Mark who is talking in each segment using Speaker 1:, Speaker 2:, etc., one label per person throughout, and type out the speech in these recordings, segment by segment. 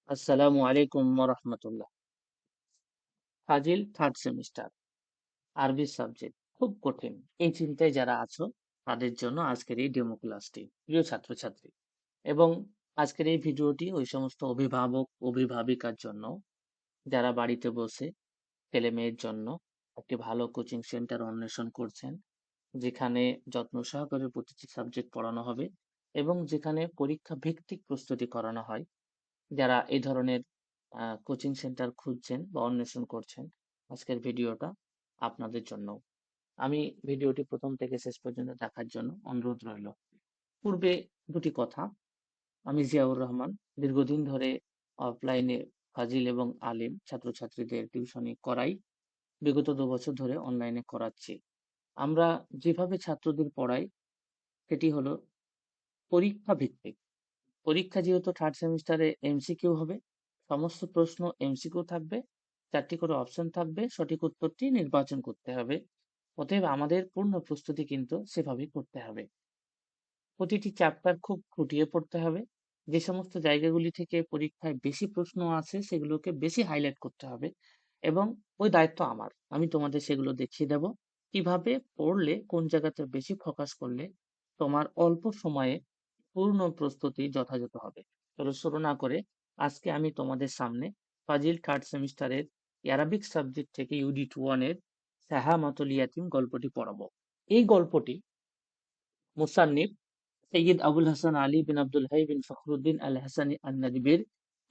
Speaker 1: আসসালামু আলাইকুম রহমতুল্লাহ। ফাজিল third semester, আরবি সাবজেক্ট খুব কঠিন। এই চিন্তায় যারা আছো তাদের জন্য আজকের এই ডেমো ক্লাসটি, প্রিয় ছাত্রছাত্রী। এবং আজকের এই ভিডিওটি ওই সমস্ত অভিভাবক অভিভাবিকার জন্য যারা বাড়িতে বসে ছেলে মেয়ের জন্য একটি ভালো কোচিং সেন্টার অন্বেষণ করছেন, যেখানে যত্ন সহকারে প্রতিটি সাবজেক্ট পড়ানো হবে এবং যেখানে পরীক্ষা ভিত্তিক প্রস্তুতি করানো হয়। যারা এই ধরনের কোচিং সেন্টার খুঁজছেন বা অন্বেষণ করছেন, আজকের ভিডিওটা আপনাদের জন্য। আমি ভিডিওটি প্রথম থেকে শেষ পর্যন্ত দেখার জন্য অনুরোধ রইল। পূর্বে দুটি কথা। আমি জিয়াউর রহমান, দীর্ঘদিন ধরে অফলাইনে ফাজিল এবং আলিম ছাত্রছাত্রীদের টিউশনি করাই। বিগত 2 বছর ধরে অনলাইনে করাচ্ছি। আমরা যেভাবে ছাত্রদের পড়াই সেটি হলো পরীক্ষা ভিত্তিক। পরীক্ষা যেহেতু থার্ড সেমিস্টারে এমসিকিউ হবে, সমস্ত প্রশ্ন এমসিকিউ থাকবে, 4টি করে অপশন থাকবে, সঠিক উত্তরটি নির্বাচন করতে হবে। অতএব আমাদের পূর্ণ প্রস্তুতি কিন্তু সেভাবেই করতে হবে। প্রতিটি চ্যাপ্টার খুব খুঁটিয়ে পড়তে হবে। যে সমস্ত জায়গাগুলি থেকে পরীক্ষায় বেশি প্রশ্ন আছে সেগুলোকে বেশি হাইলাইট করতে হবে, এবং ওই দায়িত্ব আমার। আমি তোমাদের সেগুলো দেখিয়ে দেব কিভাবে পড়লে, কোন জায়গাতে বেশি ফোকাস করলে তোমার অল্প সময়ে পূর্ণ প্রস্তুতি যথাযথ হবে। চলো শুরু না করে আজকে আমি তোমাদের সামনে ফাজিল থার্ড সেমিস্টারের অ্যারাবিক সাবজেক্ট থেকে ইউনিট 1-এর সাহামাতুল ইয়াতিম গল্পটি পড়াবো। এই গল্পটি মুসান্নিফ সৈয়দ আবুল হাসান আলী বিন আব্দুল হাই বিন ফখরুদ্দিন আল হাসানি আন-নাদবির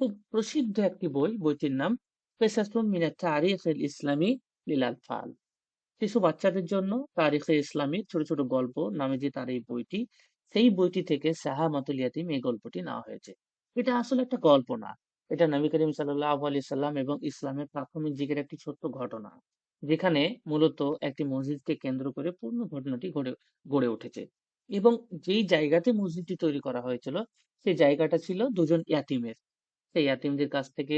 Speaker 1: খুব প্রসিদ্ধ একটি বই। বইটির নাম কিসাসুম মিনাত তারিখ আল ইসলামী লিল আতফাল। শিশু বাচ্চাদের জন্য তারিখে ইসলামী ছোট ছোট গল্প নামে যে তার এই বইটি, সেই বইটি থেকে সাহামাতুল ইয়াতিম এই গল্পটি নেওয়া হয়েছে। এটা আসলে একটা গল্প না, এটা নবী করিম সাল্লাল্লাহু আলাইহি সাল্লাম এবং ইসলামের প্রাথমিক যুগের একটি ছোট্ট ঘটনা, যেখানে মূলত একটি মসজিদকে কেন্দ্র করে পূর্ণ ঘটনাটি গড়ে গড়ে উঠেছে। এবং যেই জায়গাতে মসজিদটি তৈরি করা হয়েছিল, সেই জায়গাটা ছিল দুজন ইয়াতিমের। সেই ইয়াতিমদের কাছ থেকে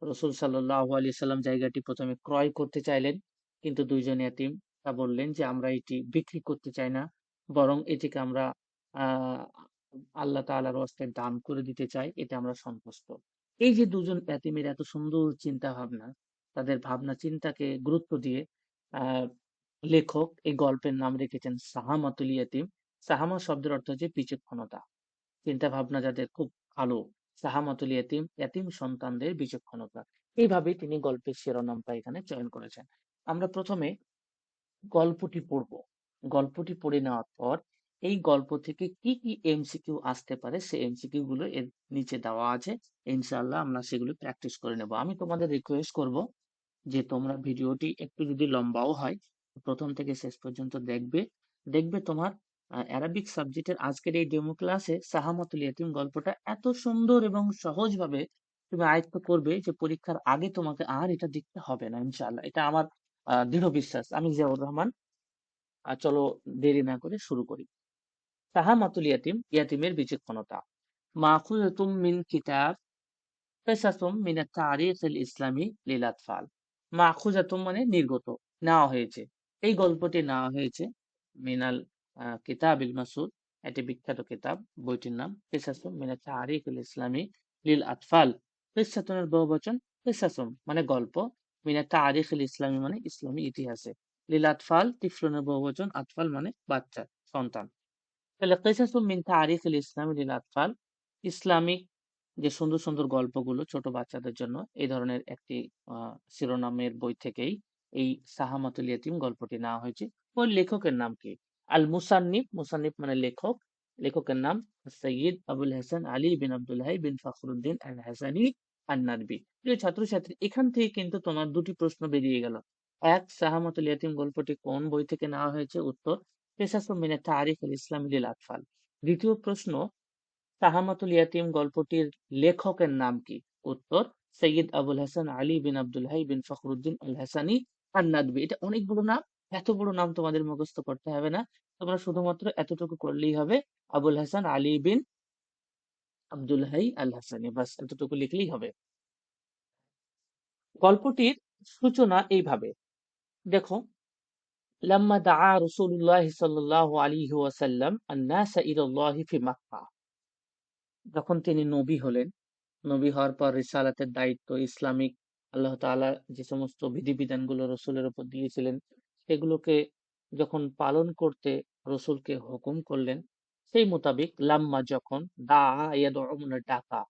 Speaker 1: রসুল সাল্লাল্লাহু আলাইহি সাল্লাম জায়গাটি প্রথমে ক্রয় করতে চাইলেন, কিন্তু দুইজন ইয়াতিম তা বললেন যে আমরা এটি বিক্রি করতে চাই না, বরং এটিকে আমরা আহ আল্লাহ তাআলার ওয়াস্তে দান করে দিতে চাই, এতে আমরা সন্তুষ্ট। এই যে দুজন ইয়াতিমের এত সুন্দর চিন্তা ভাবনা, তাদের ভাবনা চিন্তাকে গুরুত্ব দিয়ে আহ লেখক এই গল্পের নাম রেখেছেন সাহামাতুল ইয়াতিম। সাহামা শব্দের অর্থ হচ্ছে বিচক্ষণতা, চিন্তা ভাবনা যাদের খুব ভালো। সাহামাতুল ইয়াতিম, ইয়াতিম সন্তানদের বিচক্ষণতা। এইভাবেই তিনি গল্পের শিরোনামটা এখানে চয়ন করেছেন। আমরা প্রথমে গল্পটি পড়ব। গল্পটি পড়ে নেওয়ার পর এই গল্প থেকে কি কি এমসিকিউ আসতে পারে সেই এমসিকিউ গুলো এর নিচে দেওয়া আছে। ইনশাআল্লাহ আমরা সেগুলো প্র্যাকটিস করে নেব। আমি তোমাদের রিকোয়েস্ট করব যে তোমরা ভিডিওটি একটু যদি লম্বাও হয়, প্রথম থেকে শেষ পর্যন্ত দেখবে। দেখবে তোমার অ্যারাবিক সাবজেক্টের আজকের এই ডেমো ক্লাসে সাহামাতুল ইয়াতিম গল্পটা এত সুন্দর এবং সহজভাবে তুমি আয়ত্ত করবে যে পরীক্ষার আগে তোমাকে আর এটা দেখতে হবে না। ইনশাআল্লাহ, এটা আমার দৃঢ় বিশ্বাস। আমি জিয়াউর রহমান। চলো দেরি না করে শুরু করি। সাহামাতুল ইয়াতিম, ইয়াতিমের বিচক্ষণতা। মাখুযাতুম মিন কিতাব কিসাসুম মিনাত তারিখ আল ইসলামী লিল আতফাল। মাখুযাতুম মানে নির্গত, নেওয়া হয়েছে। এই গল্পটি নেওয়া হয়েছে মিনাল কিতাবিল মাসুদ, এটি বিখ্যাত কিতাব। বইটির নাম কিসাসুম মিনাত তারিখ আল ইসলামী লিল আতফাল। কিসাতুনের বহুবচন, কিসাসুম মানে গল্প, মিনাত তারিখ আল ইসলামী মানে ইসলামী ইতিহাসে, লিল আতফাল তিফলনের বহুবচন, আতফাল মানে বাচ্চা, সন্তান। তাহলে কিসাসুম মিন তারিখ আল ইসলামী লিল আতফাল, ইসলামিক যে সুন্দর সুন্দর গল্পগুলো ছোট বাচ্চাদের জন্য, এই ধরনের একটি শিরোনামের বই থেকেই এই সাহামাতুল ইয়াতিম গল্পটি নেওয়া হয়েছে। ওই লেখকের নাম কি? আল মুসান্নিফ, মুসান্নিফ মানে লেখক। লেখকের নাম সৈয়দ আবুল হাসান আলী বিন আব্দুল হাই বিন ফখরুদ্দিন আল হাসানি আন-নাদবি। প্রিয় ছাত্রছাত্রী, এখান থেকে কিন্তু তোমার দুটি প্রশ্ন বেরিয়ে গেল। এক, সাহামাতুল ইয়াতিম গল্পটি কোন বই থেকে নেওয়া হয়েছে? উত্তর, কিসাসুম মিনাত তারিখ আল ইসলামী লিল আতফাল। দ্বিতীয় প্রশ্ন, সাহামাতুল ইয়াতিম গল্পটির লেখকের নাম কি? উত্তর, সৈয়দ আবুল হাসান আলী বিন আব্দুল হাই বিন ফখরুদ্দিন আল হাসানি আন-নাদবি। এটা অনেক বড় নাম, এত বড় নাম তোমাদের মুখস্থ করতে হবে না। তোমরা শুধুমাত্র এতটুকু করলেই হবে, আবুল হাসান আলী বিন আব্দুল হাই আল হাসানি, বাস এতটুকু লিখলেই হবে। গল্পটির সূচনা এইভাবে, দেখো, লাম্মা দাআ রাসূলুল্লাহ সাল্লাল্লাহু আলাইহি ওয়াসাল্লাম আন-নাস ইলাল্লাহি ফি মক্কা। যখন তিনি নবী হলেন, নবী হওয়ার পর রিসালাতের দায়িত্ব, ইসলামিক আল্লাহ তাআলা যে সমস্ত বিধিবিধানগুলো রসুলের উপর দিয়েছিলেন সেগুলোকে যখন পালন করতে রসুলকে হুকুম করলেন, সেই মোতাবেক লাম্মা যখন দা মানে ডাকা,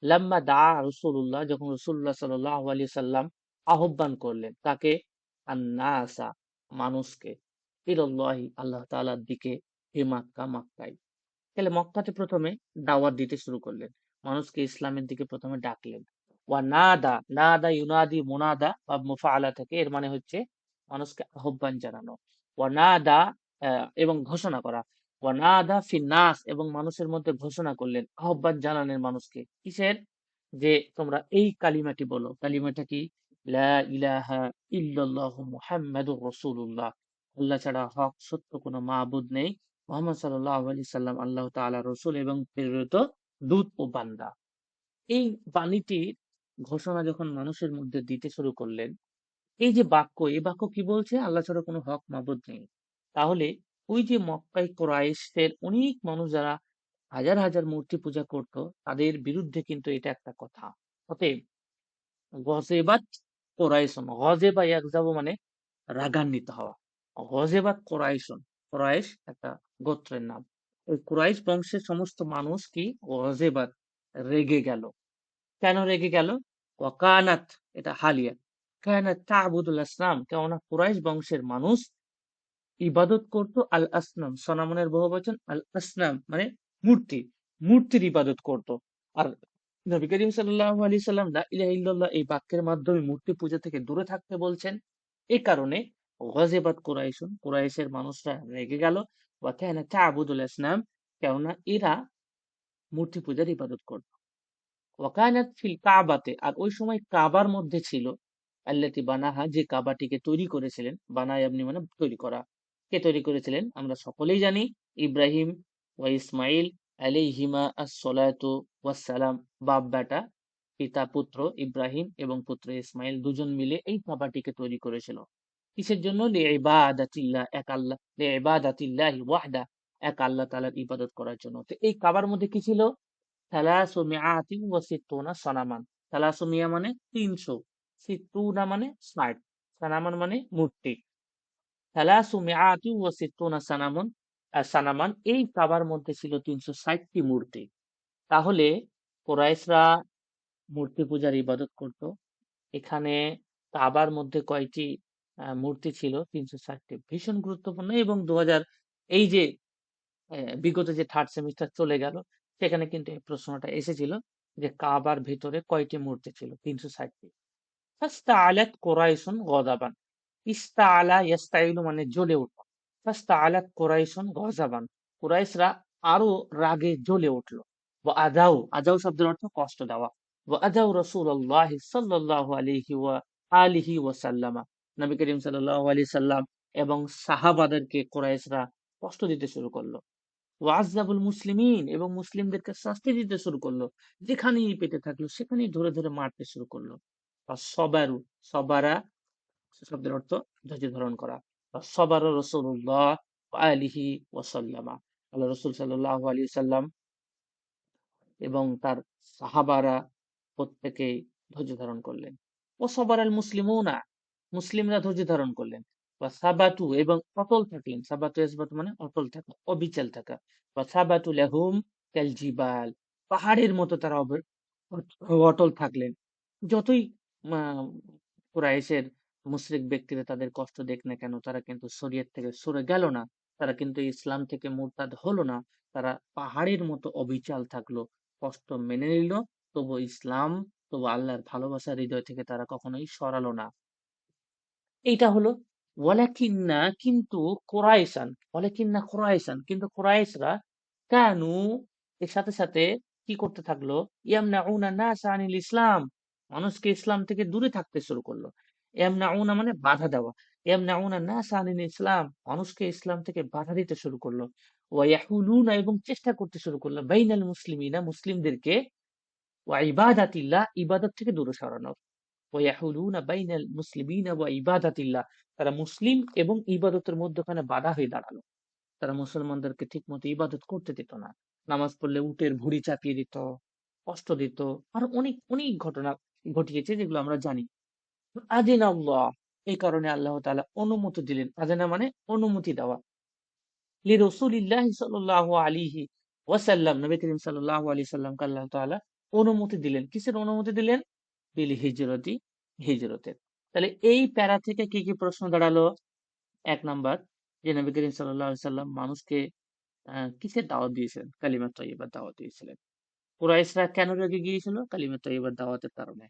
Speaker 1: লাম্মা দা রসুল্লাহ, যখন রসুল্লাহ সাল্লাল্লাহু আলাইহি সাল্লাম আহ্বান করলেন তাকে, আন্নাসা মানুষকে, ইলাল্লাহি আল্লাহ তাআলার দিকে, হে মাক্কা মাক্কায়, তাহলে মক্কাতে প্রথমে দাওয়াত দিতে শুরু করলেন, মানুষকে ইসলামের দিকে প্রথমে ডাকলেন। ওয়া নাদা, নাদা ইউনাদি মুনাদা বা মুফাআলা থেকে, এর মানে হচ্ছে মানুষকে আহ্বান জানানো। ওয়া নাদা এবং ঘোষণা করা। ওয়া নাদা ফিন নাস, এবং মানুষের মধ্যে ঘোষণা করলেন, আহ্বান জানালেন মানুষকে কিসের, যে তোমরা এই কালিমাটি বলো। কালিমাটা কি? লা ইলাহা ইল্লাল্লাহু মুহাম্মাদুর রাসূলুল্লাহ, আল্লাহ ছাড়া হক সত্য কোনো মাবুদ নেই, মোহাম্মদ সাল্লাল্লাহু আলাইহি সাল্লাম আল্লাহ তাআলা রসুল এবং প্রেরিত দূত ও বান্দা। এই বাণীটির ঘোষণা যখন মানুষের মধ্যে দিতে শুরু করলেন, এই যে বাক্য, এই বাক্য কি বলছে? আল্লাহ ছাড়া কোনো হক মাবুদ নেই। তাহলে ওই যে মক্কায় কোরাইশের অনেক মানুষ যারা হাজার হাজার মূর্তি পূজা করত, তাদের বিরুদ্ধে কিন্তু এটা একটা কথা। অতএব গজেবাত কোরাইশন, গজেবা ইয়াগজাবু মানে রাগান্বিত হওয়া, গজেবাত কোরাইশন, কোরাইশ একটা গোত্রের নাম। ওই কুরাইশ বংশের সমস্ত মানুষ কি গজেবাত, রেগে গেল। কেন রেগে গেল? ওয়াকানাত, এটা হালিয়া, কানাত তা'বুদুল আসনাম, কেননা কুরাইশ বংশের মানুষ ইবাদত করত আল আসনাম, সনামনের বহুবচন আল আসনাম মানে মূর্তি, মূর্তির ইবাদত করত। আর নবী করিম সাল্লাল্লাহু আলাইহি সাল্লাম লা ইলাহা ইল্লাল্লাহ এই বাক্যের মাধ্যমে মূর্তি পূজা থেকে দূরে থাকতে বলছেন। এই কারণে গজেবাত কুরাইশুন, কুরাইশের মানুষরা রেগে গেল। ওয়া কানা তা'বুদুল আসনাম, কেননা এরা মূর্তি পূজার ইবাদত করত। ওয়াকানাত ফিল কাবাতে, আর ওই সময় কাবার মধ্যে ছিল, আল্লাতি বানাহা, যে কাবাটিকে তৈরি করেছিলেন, বানায় আপনি মানে তৈরি করা, কে তৈরি করেছিলেন আমরা সকলেই জানি, ইব্রাহিম ওয়া ইসমাইল আলাইহিমা আসসালাতু ওয়াসসালাম, বাপ বেটা, পিতা পুত্র ইব্রাহিম এবং পুত্র ইসমাইল দুজন মিলে এই কাবাটিকে তৈরি করেছিল। কিসের জন্য? লিইবাদাতিল্লাহ, এক আল্লাহ, লিইবাদাতিল্লাহি ওয়াহদা, এক আল্লাহ তাআলার ইবাদত করার জন্য। তো এই কাবার মধ্যে কি ছিল? থালাসুমিআতিন ওয়া সিত্তুনা সানামান। থালাসুমিয়া মানে ৩০০, সিত্তুনা মানে ৬০, সানামান মানে মূর্তি। থালাসুমিআতিন ওয়া সিত্তুনা সানামুন, সানামান, এই কাবার মধ্যে ছিল ৩৬০টি মূর্তি। তাহলে কুরাইশরা মূর্তি পূজার ইবাদত করত। এখানে কাবার মধ্যে কয়টি মূর্তি ছিল? ৩৬০টি। ভীষণ গুরুত্বপূর্ণ। এবং ২০০০ এই যে বিগত যে থার্ড সেমিস্টার চলে গেল, সেখানে কিন্তু এই প্রশ্নটা এসেছিল যে কাবার ভিতরে কয়টি মূর্তি ছিল? ৩৬০টি। ফাস্তাআলাত কুরাইশুন গযাবান, ইস্তাআলা ইয়াস্তাইলু মানে জ্বলে ওঠা, ফাস্তাআলাত কুরাইশুন গযাবান, কুরাইশরা আরো রাগে জ্বলে উঠলো। ওয়া আদাউ, আদাউ শব্দের অর্থ কষ্ট দেওয়া। ওয়া আদাউ রাসূলুল্লাহি সাল্লাল্লাহু আলাইহি ওয়া আলিহি ওয়া সাল্লামা, নবী করিম সাল্লাল্লাহু আলাইহি সাল্লাম এবং সাহাবাদেরকে কুরাইশরা কষ্ট দিতে শুরু করলো। ওয়াজ্জাবুল মুসলিমিন, এবং মুসলিমদেরকে শাস্তি দিতে শুরু করলো। যেখানেই পেতে থাকলো সেখানেই ধরে ধরে মারতে শুরু করলো। সবারু, সবারা শব্দের অর্থ ধৈর্য ধারণ করা। সবার রসুল্লাহ আলিহি ওয়াসাল্লামা, আল্লাহ রসুল সাল্লাল্লাহু আলাইহি সাল্লাম এবং তার সাহাবারা প্রত্যেকেই ধৈর্য ধারণ করলেন। ও সবার আল মুসলিমুনা, মুসলিমরা ধৈর্য ধারণ করলেন। বা সাবাতু, এবং অটল থাকলেন। সাবাতু ইসবাতু মানে অটল থাকা, অবিচল থাকা। বা সাবাতু লাহুম কাল জিবাল, পাহাড়ের মতো তারা অটল থাকলেন। যতই আহ, কুরাইশের মুশরিক ব্যক্তিরা তাদের কষ্ট দেখ না কেন, তারা কিন্তু শরীয়ত থেকে সরে গেল না, তারা কিন্তু ইসলাম থেকে মুরতাদ হলো না, তারা পাহাড়ের মতো অবিচাল থাকলো, কষ্ট মেনে নিল, তবু ইসলাম, তবু আল্লাহর ভালোবাসা হৃদয় থেকে তারা কখনোই সরালো না। এইটা হলো ওয়ালাকিন্না, কিন্তু কোরাইশান, ওয়ালাকিন্না কোরাইশান, কিন্তু কোরাইশরা কানু, এর সাথে সাথে কি করতে থাকলো? ইয়ামনাউনা নাস আনিল ইসলাম, মানুষকে ইসলাম থেকে দূরে থাকতে শুরু করলো। ইয়ামনাউনা মানে বাধা দেওয়া। ইয়ামনাউনা নাস আনিল ইসলাম, মানুষকে ইসলাম থেকে বাধা দিতে শুরু করলো। ওয়ায়াহুলুনা, এবং চেষ্টা করতে শুরু করলো, বাইনাল মুসলিমিনা, মুসলিমদেরকে, ওয়া ইবাদাতিল্লাহ, ইবাদত থেকে দূরে সরানো। ওয়ায়াহুলুনা বাইনাল মুসলিমিনা ওয়া ইবাদাতিল্লাহ, তারা মুসলিম এবং ইবাদতের মধ্যখানে বাধা হয়ে দাঁড়ালো। তারা মুসলমানদেরকে ঠিক মতো ইবাদত করতে দিত না। নামাজ পড়লে উটের ভুঁড়ি চাপিয়ে দিত, কষ্ট দিত, আরো অনেক অনেক ঘটনা ঘটিয়েছে যেগুলো আমরা জানি। আদিন আল্লাহ, এই কারণে আল্লাহ তাআলা অনুমতি দিলেন। আদিনা মানে অনুমতি দেওয়া। লি রসুলিল্লাহ সাল্লাল্লাহু আলাইহি ওয়াসাল্লাম, নবী করিম সাল্লাল্লাহু আলাইহি সাল্লামকে আল্লাহ তাআলা অনুমতি দিলেন। কিসের অনুমতি দিলেন? বিল হিজরতি, হিজরতের। তাহলে এই প্যারা থেকে কি কি প্রশ্ন দাঁড়ালো? এক নাম্বার, যে নবী করিম সাল্লাল্লাহু আলাইহি সাল্লাম মানুষকে কিসের দাওয়াত দিয়েছিলেন? কালিমা তয়্যিবার দাওয়াত দিয়েছিলেন। কুরাইশরা কেন রেগে গিয়েছিল? কালিমা তয়্যিবার দাওয়াতের কারণে।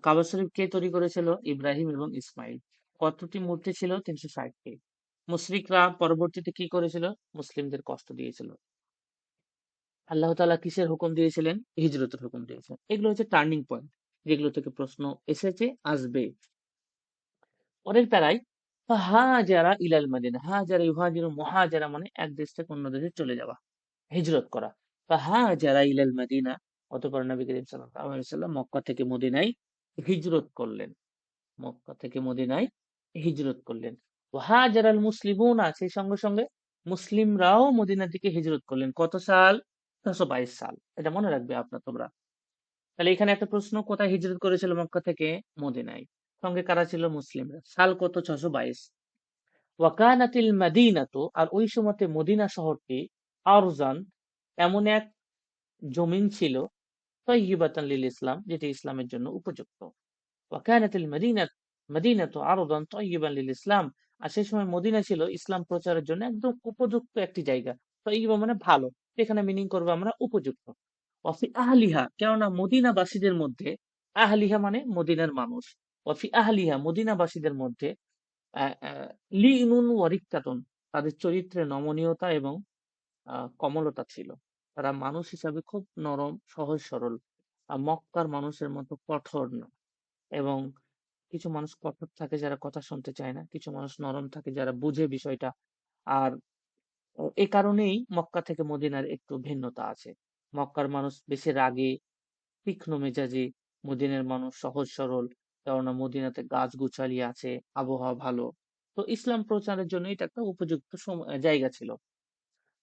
Speaker 1: কাবা শরীফ কে তৈরি করেছিল? ইব্রাহিম এবং ইসমাইল। কতটি মূর্তি ছিল? 360টি। মুশরিকরা পরবর্তীতে কি করেছিল? মুসলিমদের কষ্ট দিয়েছিল। আল্লাহ তাআলা কিসের হুকুম দিয়েছিলেন? হিজরতের হুকুম দিয়েছিলেন। এগুলো হচ্ছে টার্নিং পয়েন্ট, যেগুলো থেকে প্রশ্ন এসেছে, আসবে। পরের প্যারায় হাজারা ইলাল মাদিনা, হাজারা ইউহাজিরু, মুহাজারা মানে এক দেশ থেকে অন্য দেশে চলে যাওয়া, হিজরত করা। হাজারা ইলাল মাদিনা, অতঃপর নবী করিম সাল্লাল্লাহু আলাইহি ওয়াসাল্লাম মক্কা থেকে মদিনায় হিজরত করলেন। মক্কা থেকে মদিনায় হিজরত করলেন। ওয়াহাজার আল মুসলিমুনা, সেই সঙ্গে সঙ্গে মুসলিমরাও মদিনার দিকে হিজরত করলেন। কত সাল? 622 সাল। এটা মনে রাখবে তোমরা। তাহলে এখানে একটা প্রশ্ন, কোথায় হিজরত করেছিল মক্কা থেকে? মদিনায়। সঙ্গে কারা ছিল? মুসলিমরা। সাল কত? 622। ওয়াকানাতিল মাদিনাতু, আর ওই সময়তে মদিনা শহরটি আরজান, এমন এক জমিন ছিল, তয়্যিবাতান লিল ইসলাম, যেটি ইসলামের জন্য উপযুক্ত। ওয়াকানাতিল মাদিনাতু আরদান তয়্যিবান লিল ইসলাম, আর সেই সময় মদিনা ছিল ইসলাম প্রচারের জন্য একদম উপযুক্ত একটি জায়গা। তয়্যিবা মানে ভালো, এখানে মিনিং করবো আমরা উপযুক্ত। ওয়াফি আহলিহা, কেননা মদিনাবাসীদের মধ্যে, আহলিহা মানে মদিনার মানুষ, ওয়াফি আহলিহা মদিনাবাসীদের মধ্যে লিনুন ওয়ারিক্কাতুন, তাদের চরিত্রে নমনীয়তা এবং কমলতা ছিল। তারা মানুষ হিসাবে খুব নরম, সহজ সরল। মক্কার মানুষের মতো কঠোর না। এবং কিছু মানুষ কঠোর থাকে যারা কথা শুনতে চায় না, কিছু মানুষ নরম থাকে যারা বুঝে বিষয়টা। আর এ কারণেই মক্কা থেকে মদিনার একটু ভিন্নতা আছে। মক্কার মানুষ বেশি রাগী, তীক্ষ্ণ মেজাজি, মদিনার মানুষ সহজ সরল, কেননা মদিনাতে গাছগুছালি আছে, আবহাওয়া ভালো। তো ইসলাম প্রচারের জন্য এটা একটা উপযুক্ত জায়গা ছিল।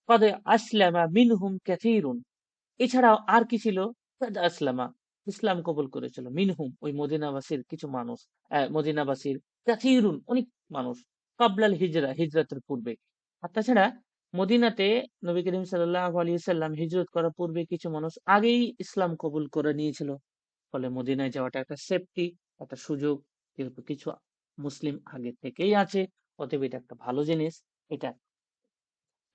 Speaker 1: কদ আসলামা মিনহুম কাসীরুন, এছাড়াও আর কি ছিল? কদ আসলামা, ইসলাম কবুল করেছিল, মিনহুম ওই মদিনাবাসীর কিছু মানুষ, মদিনাবাসীর কাসীরুন অনেক মানুষ, কাবলাল হিজরা, হিজরতের পূর্বে। আর তাছাড়া মদিনাতে নবী করিম সাল্লাল্লাহু আলাইহি ওয়াসাল্লাম হিজরত করার পূর্বে কিছু মানুষ আগেই ইসলাম কবুল করে নিয়েছিল। ফলে মদিনায় যাওয়াটা একটা সেফটি, একটা সুযোগ। যেহেতু কিছু মুসলিম আগে থেকেই আছে, অতএব এটা একটা ভালো জিনিস। এটা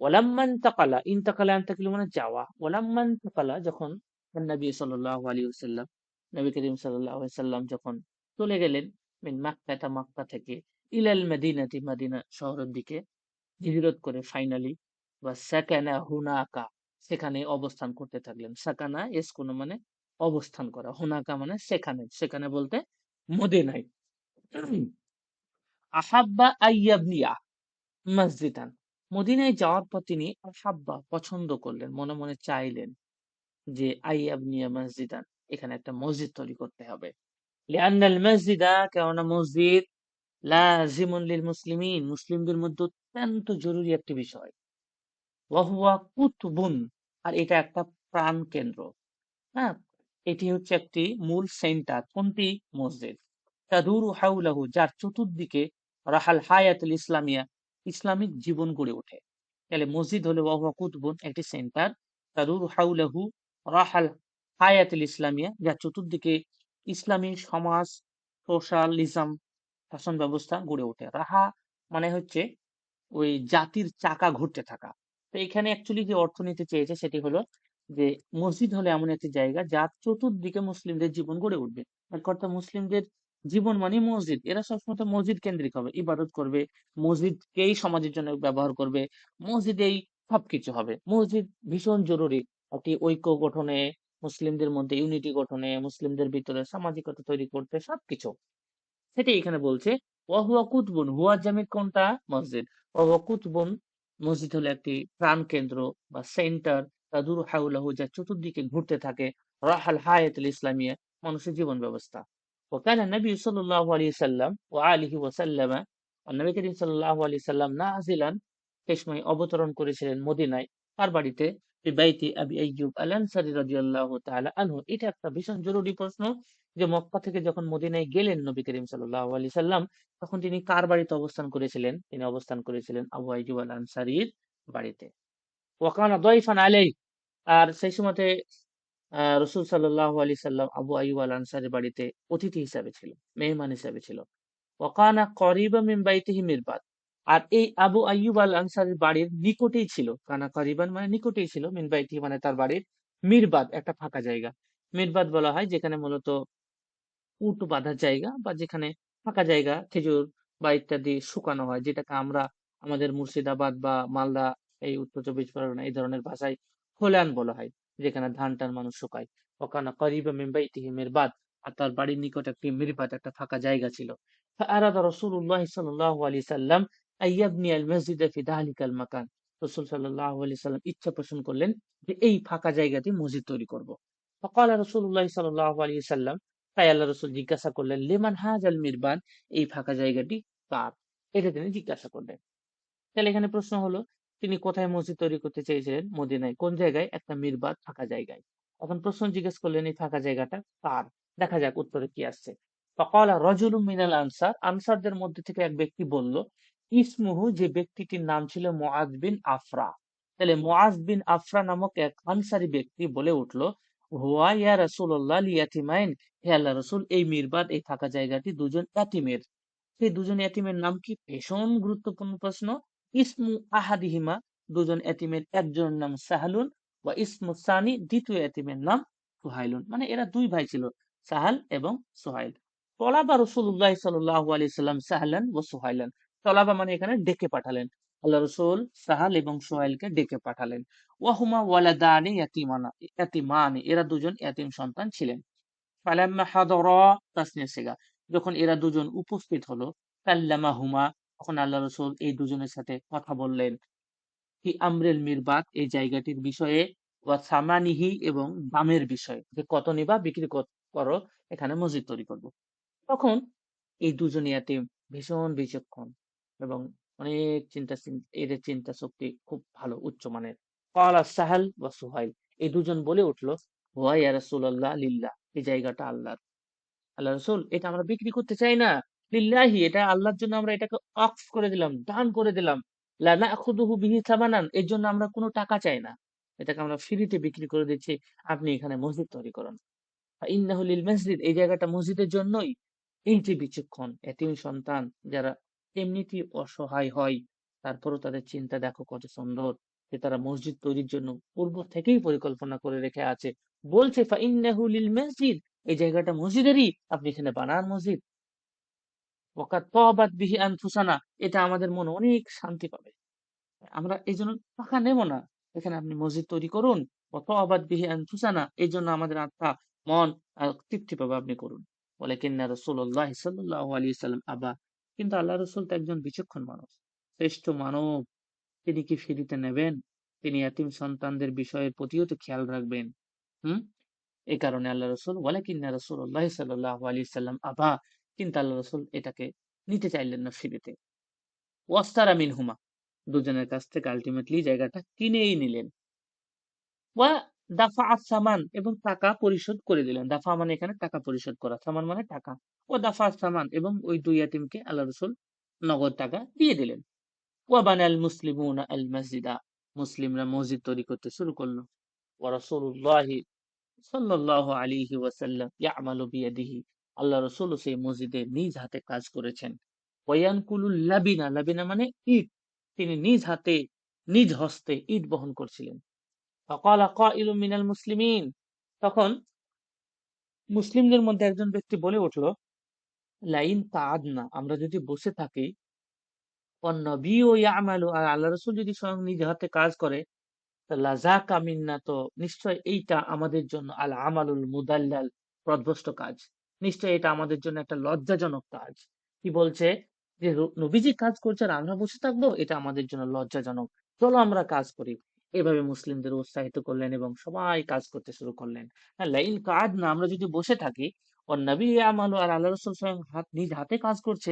Speaker 1: ওয়ালাম্মান তাকালা, ইনতাকালা আনতাকিলু মানে যাওয়া। ওয়ালাম্মান তাকালা, যখন নবী সাল্লাল্লাহু আলাইহি ওয়াসাল্লাম, নবী করিম সাল্লাল্লাহু আলাইহি ওয়াসাল্লাম যখন চলে গেলেন মিন মাক্কাতা, মক্কা থেকে, ইলাল মাদিনাতি, মাদিনা শহরের দিকে হিজরত করে ফাইনালি, বা সাকানা হুনাকা, সেখানে অবস্থান করতে থাকলেন। সাকানা এসকোনো মানে অবস্থান করা, হুনাকা মানে সেখানে, সেখানে বলতে মদিনায়। আহাব্বা আইয়াবনিয়া মসজিদান, মদিনায় যাওয়ার পর তিনি আহাব্বা পছন্দ করলেন, মনে মনে চাইলেন যে আইয়াবনিয়া মসজিদান, এখানে একটা মসজিদ তৈরি করতে হবে। লিআন্নাল মসজিদা, কেননা মসজিদ লাজিমুন লিল মুসলিমিন, মুসলিমদের মধ্যে অত্যন্ত জরুরি একটি বিষয়। ওয়াহুয়া কুতুবুন, আর এটা একটা প্রাণ কেন্দ্র। হ্যাঁ, এটি হচ্ছে একটি মূল সেন্টার। কোনটি? মসজিদ। তাদুরু হাউলাহু, যার চতুর্দিকে রাহাল হায়াতুল ইসলামিয়া, ইসলামিক জীবন গড়ে ওঠে। তাহলে মসজিদ হলো ওয়াহুয়া কুতুবুন, একটি সেন্টার। তাদুরু হাউলাহু রাহাল হায়াতুল ইসলামিয়া, যার চতুর্দিকে ইসলামী সমাজ, সোশ্যালিজম, শাসন ব্যবস্থা গড়ে ওঠে। রাহা মানে হচ্ছে ওই জাতির চাকা ঘুরতে থাকা। তো এখানে অ্যাকচুয়ালি যে অর্থনীতি চেয়েছে সেটি হলো যে মসজিদ হলো এমন একটি জায়গা যার চতুর্দিকে মুসলিমদের জীবন গড়ে উঠবে। এক কথা মুসলিমদের জীবন মানে মসজিদ, এরা সবসময় তো মসজিদ কেন্দ্রিক হবে, ইবাদত করবে, মসজিদকেই সমাজের জন্য ব্যবহার করবে, মসজিদেই সবকিছু হবে। মসজিদ ভীষণ জরুরি একটি ঐক্য গঠনে, মুসলিমদের মধ্যে ইউনিটি গঠনে, মুসলিমদের ভিতরে সামাজিকতা তৈরি করতে, সবকিছু। সেটাই এখানে বলছে। ওয়াহুয়া কুতবুন, হুয়া জামির কোনটা? মসজিদ। ওয়াহুয়া কুতবুন, মসজিদ হলো একটি প্রাণ কেন্দ্র বা সেন্টার। তাদুর হাউলাহু, যা চতুর্দিকে ঘুরতে থাকে, রাহাল হায়াতুল ইসলামিয়া, মানুষের জীবন ব্যবস্থা। ওয়াকানা নবী সাল্লাল্লাহু আলাইহি সাল্লাম ওয়া আলিহি ওয়াসাল্লাম, আর নবী করিম সাল্লাল্লাহু আলাইহি সাল্লাম নাজিলান, সেই সময় অবতরণ করেছিলেন মদিনায়। কার বাড়িতে? বিবাইতি আবি আইয়ুব আল আনসারী রাদিয়াল্লাহু তাআলা আনহু। এটা একটা ভীষণ জরুরি প্রশ্ন, যে মক্কা থেকে যখন মদিনায় গেলেন নবী করিম সাল্লাল্লাহু আলাইহি সাল্লাম, তখন তিনি কার বাড়িতে অবস্থান করেছিলেন? তিনি অবস্থান করেছিলেন আবু আইয়ুব আল আনসারীর বাড়িতে। ওয়া কানা দাইফান আলাইহি, আর সেই সময়তে রাসূল সাল্লাল্লাহু আলাইহি সাল্লাম আবু আইয়ুব আল আনসারীর বাড়িতে অতিথি হিসাবে ছিল, মেহমান হিসাবে ছিল। ওয়াকানা করিবা মিন বাইতিহি মিরবাদ, আর এই আবু আইয়ুব আল আনসারীর বাড়ির নিকটেই ছিল, কানা করিবান মানে নিকটেই ছিল, মিন বাইতিহি মানে তার বাড়ির, মিরবাদ একটা ফাঁকা জায়গা। মিরবাদ বলা হয় যেখানে মূলত উট বাঁধার জায়গা, বা যেখানে ফাঁকা জায়গা খেজুর বা ইত্যাদি শুকানো হয়, যেটাকে আমরা আমাদের মুর্শিদাবাদ বা মালদা, এই উত্তর চব্বিশ পরগনা এই ধরনের ভাষায় খোলান বলা হয়, যেখানে ধান টান মানুষ শুকায়। ওখানে করিবা মিন বাইতিহি মিরবাদ, আর তার বাড়ির নিকট একটি মিরবাদ একটা ফাঁকা জায়গা ছিল। فأراد رسول الله صلى الله عليه وسلم أن يبني المسجد في ذلك المكان। রসুল সাল্লাল্লাহু আলাইহি সাল্লাম ইচ্ছা পোষণ করলেন যে এই ফাঁকা জায়গাতে মসজিদ তৈরি করব। فقال رسول الله صلى الله عليه وسلم, তাই আল্লাহ রসুল জিজ্ঞাসা করলেন, লিমান হাজাল মিরবাদ, এই ফাঁকা জায়গাটি কার? এটা তিনি জিজ্ঞাসা করলেন। তাহলে এখানে প্রশ্ন হলো, তিনি কোথায় মসজিদ তৈরি করতে চেয়েছিলেন? মদিনায়। কোন জায়গায়? একটা মিরবাদ ফাঁকা জায়গায়। এখন প্রশ্ন জিজ্ঞেস করলেন এই ফাঁকা জায়গাটা কার। দেখা যাক উত্তরে কি আসছে। ফাকালা রাজুলুম মিনাল আনসার, আনসারদের মধ্যে থেকে এক ব্যক্তি বলল, ইসমুহু, যে ব্যক্তিটির নাম ছিল মুআজ বিন আফরা। তাহলে মুআজ বিন আফরা নামক এক আনসারী ব্যক্তি বলে উঠল, হুয়া ইয়া রাসূলুল্লাহ লিয়াতিমাইন, হে আল্লাহ রাসূল, এই মিরবাদ এই ফাঁকা জায়গাটি দুজন এতিমের। সেই দুজন এতিমের নাম কি? ভীষণ গুরুত্বপূর্ণ প্রশ্ন। ইসমু আহাদিহিমা, দুজন এতিমের একজনের নাম সাহালুন, বা ইসমু সানি, দ্বিতীয় এতিমের নাম সুহাইলুন। মানে এরা দুই ভাই ছিল, সাহাল এবং সুহাইল। তলাবা রসুল্লাহ সাল্লাল্লাহু আলাইহি সাল্লাম সাহালান ও সুহাইলান। তলাবা মানে এখানে ডেকে পাঠালেন, আল্লাহ রসুল সাহাল এবং সোহাইলকে ডেকে পাঠালেন। ওয়াহুমা ওয়ালাদানি ইয়াতিমানা, ইয়াতিমানি, এরা দুজন ইয়াতিম সন্তান ছিলেন। ফালাম্মা হাদরা, তাসনিয়া সিগা, যখন এরা দুজন উপস্থিত হলো, কাল্লামাহুমা, তখন আল্লাহ রসুল এই দুজনের সাথে কথা বললেন, কি আমরেল মিরবাত, এই জায়গাটির বিষয়ে, ওয়া সামানিহি, এবং দামের বিষয়ে, যে কত নিবা বিক্রি করো, এখানে মসজিদ তৈরি করব। তখন এই দুজন ইয়াতিম ভীষণ বিচক্ষণ এবং অনেক এদের চিন্তা শক্তি খুব ভালো, উচ্চমানের। ক্বালা সাহাল ওয়া সুহাইল, এই দুজন বলে উঠলো, ওয়া ইয়া রাসূলুল্লাহ লিল্লাহ, এই জায়গাটা আল্লাহর। আল্লাহ রসুল, এটা আমরা বিক্রি করতে চাই না, লিল্লাহি, এটা আল্লাহর জন্য আমরা এটাকে অক্স করে দিলাম, দান করে দিলাম। লা নাখুদুহু বিহি সামানান, এর জন্য আমরা কোনো টাকা চাই না, এটাকে আমরা ফ্রিতে বিক্রি করে দিচ্ছি, আপনি এখানে মসজিদ তৈরি করুন। ইন্নাহু লিল মসজিদ, এই জায়গাটা মসজিদের জন্যই। এই যে বিচক্ষণ এতিম সন্তান, যারা এমনিতেই অসহায় হয়, তারপরও তাদের চিন্তা দেখো কত সুন্দর, যে তারা মসজিদ তৈরির জন্য পূর্ব থেকেই পরিকল্পনা করে রেখে আছে। বলছে ফা ইন্নাহু লিল মসজিদ, এই জায়গাটা মসজিদেরই, আপনি এখানে বানান মসজিদ। ওয়াকাদ তাবাত বিহি আনফুসানা, এটা আমাদের মনে অনেক শান্তি পাবে, আমরা এই জন্য টাকা নেব না, এখানে আপনি মসজিদ তৈরি করুন। অত আবাদ বিহি আনফুসানা, এই জন্য আমাদের আত্মা মন তৃপ্তি পাবে, আপনি করুন। বলে কিন্না রাসূলুল্লাহ সাল্লাল্লাহু আলাইহি সাল্লাম আবা, কিন্তু আল্লাহ রসুল তো একজন বিচক্ষণ মানুষ, শ্রেষ্ঠ মানব, তিনি কি ফিরিতে নেবেন? তিনি এতিম সন্তানদের বিষয়ের প্রতিও তো খেয়াল রাখবেন। হুম, এই কারণে আল্লাহ রসুল, বলে কিন্না রাসূলুল্লাহ সাল্লাল্লাহু আলাইহি সাল্লাম আবা, কিন্তু আল্লাহ রসুল এটাকে নিতে চাইলেন না ফিরিতে। ওয়াস্তারা মিনহুমা, দুজনের কাছ থেকে আলটিমেটলি জায়গাটা কিনেই নিলেন। ওয়া দাফা সামান, এবং টাকা পরিশোধ করে দিলেন। দাফা মানে এখানে টাকা পরিশোধ করা, সামান মানে টাকা। ও দাফা সামান, এবং ওই দুই ইয়াতিমকে আল্লাহ রসুল নগদ টাকা দিয়ে দিলেন। ওয়া বানাল মুসলিমুনা আল মসজিদা, মুসলিমরা মসজিদ তৈরি করতে শুরু করলো। ওয়া রাসূলুল্লাহি সাল্লাল্লাহু আলাইহি ওয়াসাল্লাম ইয়ামালু বিয়াদিহি, আল্লাহ রসুল সেই মসজিদে নিজ হাতে কাজ করেছেন। ওয়ায়ানকুলুল লাবিনা, লাবিনা মানে ইট, তিনি নিজ হাতে নিজ হস্তে ইট বহন করছিলেন। ফাকালা কাইলুম মিনাল মুসলিমিন, তখন মুসলিমদের মধ্যে একজন ব্যক্তি বলে উঠলো, লাইন কাআদনা, আমরা যদি বসে থাকি, ওয়ান নবিয়্যু ইয়ামালু, আর আল্লাহ রাসূল যদি স্বয়ং নিজ হাতে কাজ করে, লাযাকা মিন্না, তো নিশ্চয় এইটা আমাদের জন্য আল আমালুল মুদাল্লাল, প্রধ্বস্ত কাজ, নিশ্চয় এটা আমাদের জন্য একটা লজ্জাজনক কাজ। কি বলছে? যে নবীজি কাজ করছে আর আমরা বসে থাকবো, এটা আমাদের জন্য লজ্জাজনক, চলো আমরা কাজ করি। এভাবে মুসলিমদের উৎসাহিত করলেন এবং সবাই কাজ করতে শুরু করলেন। হ্যাঁ, লাইন কাদ না, আমরা যদি বসে থাকি, ও নবী আমালু, আর আল্লাহ রসুল স্বয়ং নিজ হাতে কাজ করছে,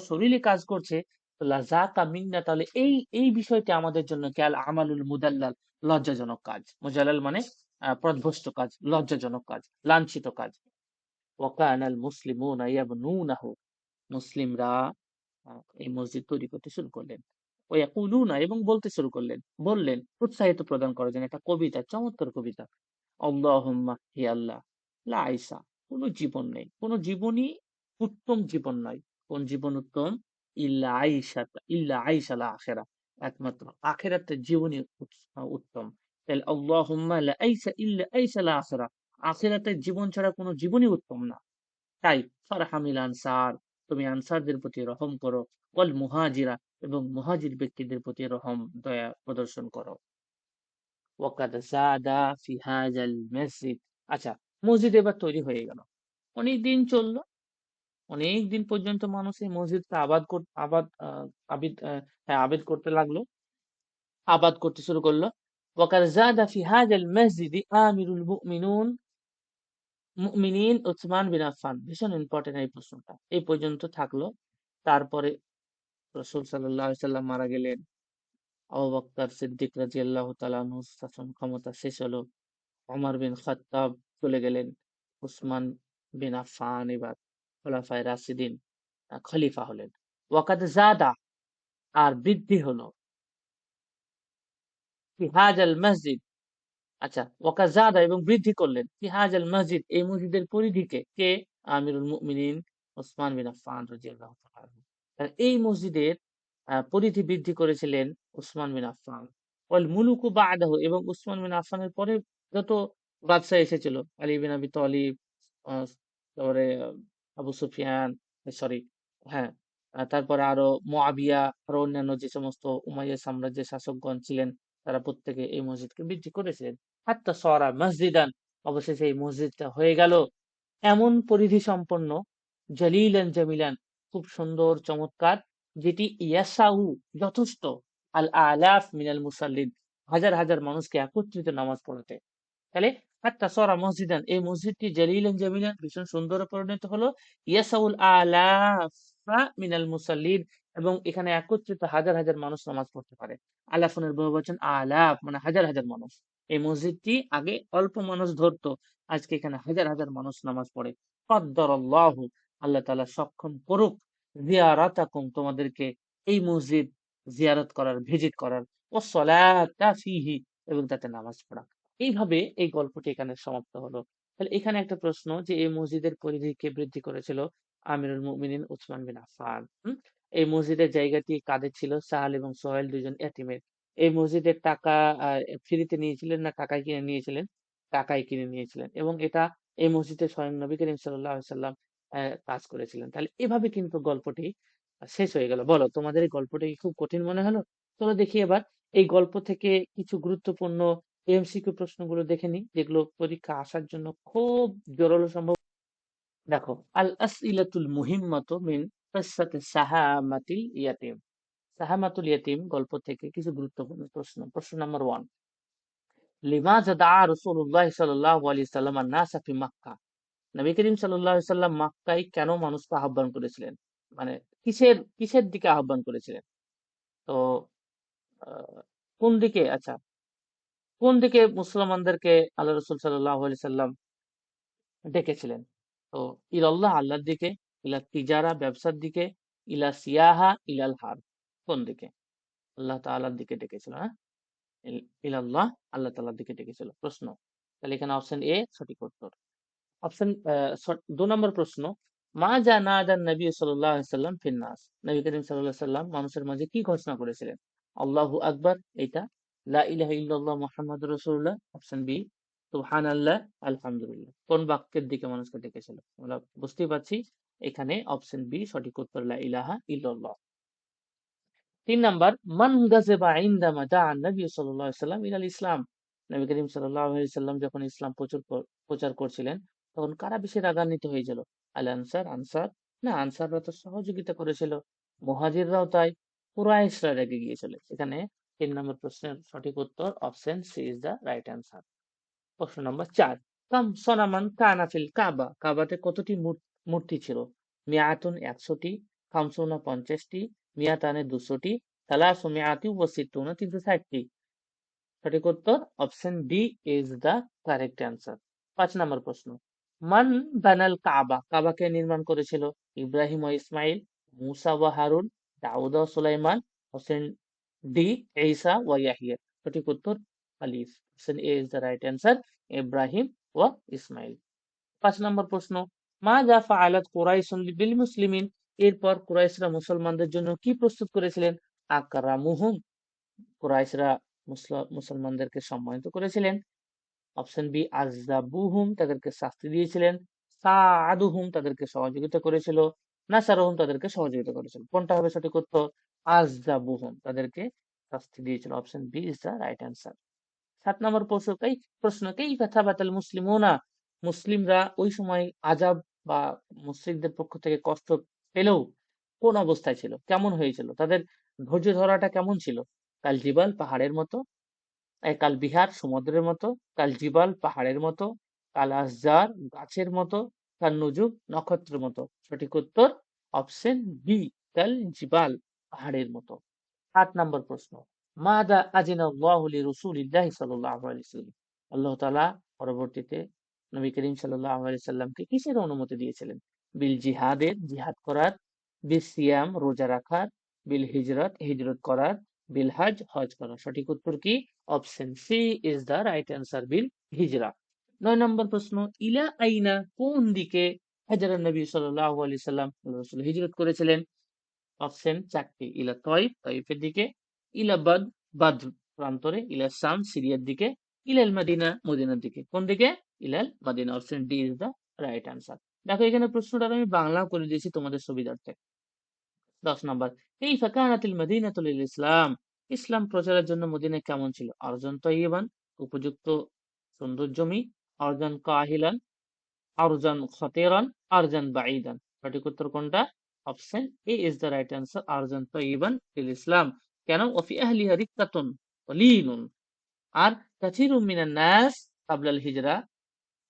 Speaker 1: শরীরে কাজ করছে, তো লাযাকা মিন্না, তাহলে এই এই বিষয়টি আমাদের জন্য কি আল আমালুল মুদাল্লাল, লজ্জাজনক কাজ। মুজাল্লাল মানে পথভ্রষ্ট কাজ, লজ্জাজনক কাজ, লাঞ্ছিত কাজ। ওয়াকানাল মুসলিমুনা ইয়াবনুনাহু, মুসলিমরা এই মসজিদ তৈরি করতে শুরু করলেন। ওয়াকুলুনা এবং বলতে শুরু করলেন, বললেন উৎসাহিত প্রদান করার জন্য একটা কবিতা, চমৎকার কবিতা। আল্লাহুম্মা, হে আল্লাহ, লা আইসা, কোন জীবন নেই, কোন জীবনই উত্তম জীবন নয়। কোন জীবন উত্তম? ইল্লা আইসাল আখেরা, একমাত্র আখেরাতের জীবনই উত্তম। তাহলে আল্লাহুম্মা লা আইসা ইল্লা আইসাল আখেরা, আখেরাতের জীবন ছাড়া কোনো জীবনই উত্তম না। তাই ফারহামিল আনসার, তুমি আনসারদের প্রতি রহম করো। ওয়াল মুহাজিরা, এবং মুহাজির ব্যক্তিদের প্রতি রহম দয়া প্রদর্শন করো। ওয়াকাদ জাদা ফি হাযাল মসজিদ। আচ্ছা, মসজিদ এবার তৈরি হয়ে গেল। অনেক দিন চললো, অনেক দিন পর্যন্ত মানুষ এই মসজিদটা আবাদ করতে লাগলো, আবাদ করতে শুরু করলো। ওয়াকাদ জাদা ফি হাযাল মসজিদ আমিরুল মুমিনিন উসমান বিন আফফান। ভীষণ ইম্পর্টেন্ট এই প্রশ্নটা, এই পর্যন্ত থাকলো। তারপরে রাসূল সাল্লাল্লাহু আলাইহি সাল্লাম মারা গেলেন। আবু বকর সিদ্দিক রাদিয়াল্লাহু তাআলা আনহু শাসন ক্ষমতা শেষ হলো। ওমর বিন খাত্তাব চলে গেলেন। উসমান বিন আফফান এবার খোলাফায়ে রাশিদিন খলিফা হলেন। ওয়াকাদ জাদা, আর বৃদ্ধি হলো, ফি হাযাল মসজিদ। আচ্ছা, ওয়াকাদ জাদা এবং বৃদ্ধি করলেন, ফি হাযাল মসজিদ এই মসজিদের পরিধিকে, কে? আমিরুল মুমিনিন উসমান বিন আফফান রাদিয়াল্লাহু তাআলা আনহু। এই মসজিদের পরিধি বৃদ্ধি করেছিলেন উসমান বিন আফফান। ওয়াল মুলুকু বা'দাহু, এবং উসমান বিন আফফানের পরে যত বাদশা এসেছিল, আলী বিন আবি তালিব, আহ, তারপরে আবু সুফিয়ান, সরি, হ্যাঁ, তারপরে আরো মুআবিয়া, আরো অন্যান্য যে সমস্ত উমাইয়া সাম্রাজ্যের শাসকগণ ছিলেন, তারা প্রত্যেকে এই মসজিদকে বৃদ্ধি করেছিলেন। হাত্তা সরা মসজিদান, অবশেষে এই মসজিদটা হয়ে গেল এমন পরিধি সম্পন্ন, জলিলান জামিলান, খুব সুন্দর চমৎকার, যেটি ইয়াসাউ, যথেষ্ট, আল আলাফ মিনাল মুসাল্লিন, হাজার হাজার মানুষকে একত্রিত নামাজ পড়াতে। তাহলে হাত্তা সরা মসজিদান, এই মসজিদটি জলিলান জামিলান, ভীষণ সুন্দর পরিণত হলো। ইয়াসাউল আলাফা মিনাল মুসাল্লিন, এবং এখানে একত্রিত হাজার হাজার মানুষ নামাজ পড়তে পারে। আলাফনের বহুবচন আলাফ, মানে হাজার হাজার মানুষ। এই মসজিদটি আগে অল্প মানুষ ধরতো, আজকে এখানে হাজার হাজার মানুষ নামাজ পড়ে। কদ্দরাল্লাহু, আল্লাহ তাআলা সক্ষম করুক, জিয়ারাতাকুম, তোমাদেরকে এই মসজিদ জিয়ারত করার, ভিজিট করার, ও সলাতা ফিহি, এবং তাতে নামাজ পড়া। এইভাবে এই গল্পটি এখানে সমাপ্ত হলো। তাহলে এখানে একটা প্রশ্ন, যে এই মসজিদের পরিধি কে বৃদ্ধি করেছিল? আমিরুল মুমিনিন উসমান বিন আফফান। এই মসজিদের জায়গাটি কাদের ছিল? সাহাল এবং সোহেল, দুজন এতিমের। এই মসজিদের টাকা ফ্রিতে নিয়েছিলেন না টাকায় কিনে নিয়েছিলেন? টাকায় কিনে নিয়েছিলেন, এবং এটা এই মসজিদে স্বয়ং নবী করিম সাল্লাল্লাহু আলাইহি সাল্লাম কাজ করেছিলেন। তাহলে এভাবে কিন্তু গল্পটি শেষ হয়ে গেল। বলো, তোমাদের এই গল্পটি কি খুব কঠিন মনে হলো? চলো দেখি এবার এই গল্প থেকে কিছু গুরুত্বপূর্ণ এমসিকিউ প্রশ্নগুলো দেখে নিই, যেগুলো পরীক্ষা আসার জন্য খুব জোরালো সম্ভব। দেখো, আল আসইলাতুল মুহিম্মাতু মিন কিসসাতি সাহামাতিল ইয়াতিম। সাহামাতুল ইয়াতিম গল্প থেকে কিছু গুরুত্বপূর্ণ প্রশ্ন। প্রশ্ন নাম্বার 1, লিমাযা দাআ রাসূলুল্লাহ সাল্লাল্লাহু আলাইহি ওয়াসাল্লাম আন-নাসা ফি মক্কা। নবী করিম সাল্লাল্লাহু আলাইহি ওয়াসাল্লাম মক্কায় কেন মানুষকে আহ্বান করেছিলেন? মানে কিসের কিসের দিকে আহ্বান করেছিলেন? তো আহ, কোন দিকে? আচ্ছা, কোন দিকে মুসলমানদেরকে আল্লাহ রাসূল সাল্লাল্লাহু আলাইহি সাল্লাম ডেকেছিলেন? তো ইলাল্লাহ, আল্লাহর দিকে, ইলা তিজারা, ব্যবসার দিকে, ইলা সিয়াহা, ইলাল হার, কোন দিকে? আল্লাহ তাআলার দিকে ডেকেছিল। হ্যাঁ, ইলাল্লাহ, আল্লাহ তাআলার দিকে ডেকেছিল। প্রশ্ন, তাহলে এখানে অপশন এ সঠিক উত্তর। অপশন 2 নম্বর প্রশ্ন, মা যা না যান নবী সাল্লাল্লাহু আলাইহি সাল্লাম ফিন্নাস। নবী করিম সাল্লাল্লাহু আলাইহি সাল্লাম মানুষের মাঝে কি ঘোষণা করেছিলেন? আল্লাহু আকবার, এটা, লা ইলাহা ইল্লাল্লাহ মুহাম্মাদুর রাসূলুল্লাহ, অপশন বি, সুবহানাল্লাহ, আলহামদুলিল্লাহ। কোন বাক্যের দিকে মানুষকে ডেকেছিল? আমরা বুঝতেই পারছি এখানে অপশন বি সঠিক উত্তর, লা ইলাহা ইল্লাল্লাহ। 3 নাম্বার, মান গাযিবা ইনদামা দাআ নবী সাল্লাল্লাহু আলাইহি সাল্লাম ইলাল ইসলাম। নবী করিম সাল্লাল্লাহু আলাইহি সাল্লাম যখন ইসলাম প্রচার করছিলেন, তখন কারা বেশি রাগান্বিত হয়েছিল? আল আনসার, আনসার, না, আনসাররা তো সহযোগিতা করেছিল, মুহাজিররাও তাই, কুরাইশরা রেগে গিয়েছিল। এখানে 3 নম্বর প্রশ্নের সঠিক উত্তর option C is the right answer. প্রশ্ন নম্বর 4, কাম সনামান কানা ফিল কাবা। কাবাতে কতটি মূর্তি ছিল? মিয়াতুন 100টি, খামসুনা 50টি, মিয়াতানে 200টি, সালাসু মিয়াতি ওয়া সিত্তুনা 360টি। সঠিক উত্তর option D is the correct answer. 5 নম্বর প্রশ্ন, মান বানাল কাবা, কাবাকে নির্মাণ করেছিল? ইব্রাহিম ও ইসমাইল, মুসা ও হারুন, দাউদ ও সুলাইমান, হোসেন ডি ঈসা ও ইয়াহিয়া। সঠিক উত্তর আলিফ, option A is the right answer, ইব্রাহিম ও ইসমাইল। 5 নম্বর প্রশ্ন, মা যা ফাআলাত কুরাইশুন বিল মুসলিমিন, এরপর কুরাইশরা মুসলমানদের জন্য কি প্রস্তুত করেছিলেন? আকরামুহুম, কুরাইশরা মুসলমানদেরকে সম্মানিত করেছিলেন। অপশন বি আযাবুহুম, তাদেরকে শাস্তি দিয়েছিলেন। সাআদুহুম, তাদেরকে সহযোগিতা করেছিল। নাসারুহুম, তাদেরকে সহযোগিতা করেছিল। কোনটা হবে সঠিক উত্তর? আযাবুহুম, তাদেরকে শাস্তি দিয়েছিল। Option B is the right answer. 7 নম্বর প্রশ্ন, কাইফা থাবাতাল মুসলিমুনা, মুসলিমরা ওই সময় আযাব বা মুশরিকদের পক্ষ থেকে কষ্ট পেলেও কোন অবস্থায় ছিল, কেমন হয়েছিল, তাদের ধৈর্য ধরাটা কেমন ছিল? কাল জিবাল, পাহাড়ের মতো, কাল বিহার, সমুদ্রের মতো, কাল জিবাল, পাহাড়ের মতো, কাল আসজার, গাছের মতো, কাল নুজুম, নক্ষত্রের মতো। সঠিক উত্তর অপশন বি, কাল জিবাল, পাহাড়ের মতো। 8 নম্বর প্রশ্ন, মাদা আজিনা আল্লাহু লিরাসূলিল্লাহি সাল্লাল্লাহু আলাইহি ওয়াসাল্লাম, আল্লাহ তাআলা পরবর্তীতে নবী করিম সাল্লাল্লাহু আলাইহি সাল্লামকে কিসের অনুমতি দিয়েছিলেন? বিল জিহাদের, জিহাদ করার, বিল সিয়াম, রোজা রাখার, বিল হিজরত, হিজরত করার, বিল হজ, হজ করার। সঠিক উত্তর কি? Option C is the right answer, বিল হিজরা। 9 নম্বর প্রশ্ন, ইলা আইনা, কোন দিকে হাজরা নবী সাল্লাল্লাহু আলাইহি সাল্লাম, আল্লাহ রাসূল হিজরত করেছিলেন? অপশন 4টি, ইলা তয়েব, তয়েফের দিকে, ইলা বাদ্র, প্রান্তরে, ইলা শাম, সিরিয়ার দিকে, ইলাল মাদিনা, মদিনার দিকে। কোন দিকে? ইলাল Madina. Option D is the right answer. দেখো এখানে প্রশ্নটা আমি বাংলাও করে দিয়েছি তোমাদের সুবিধার্থে। 10 নম্বর, কাইফা কানাতিল মাদিনাতুল লিল ইসলাম, ইসলাম প্রচারের জন্য মদিনা কেমন ছিল? আরজান তয়্যিবান, উপযুক্ত সুন্দর জমি, আরজান কাহিলান, আরজান খতিরান, আরজান বাঈদান। সঠিক উত্তর কোনটা? Option A is the right answer, আরজান তয়্যিবান লিল ইসলাম। কেন? ওফি আহলিহা রিক্কাতুন কলিলুন, আর কাসীরুম মিনান নাস ক্বাবলাল হিজরা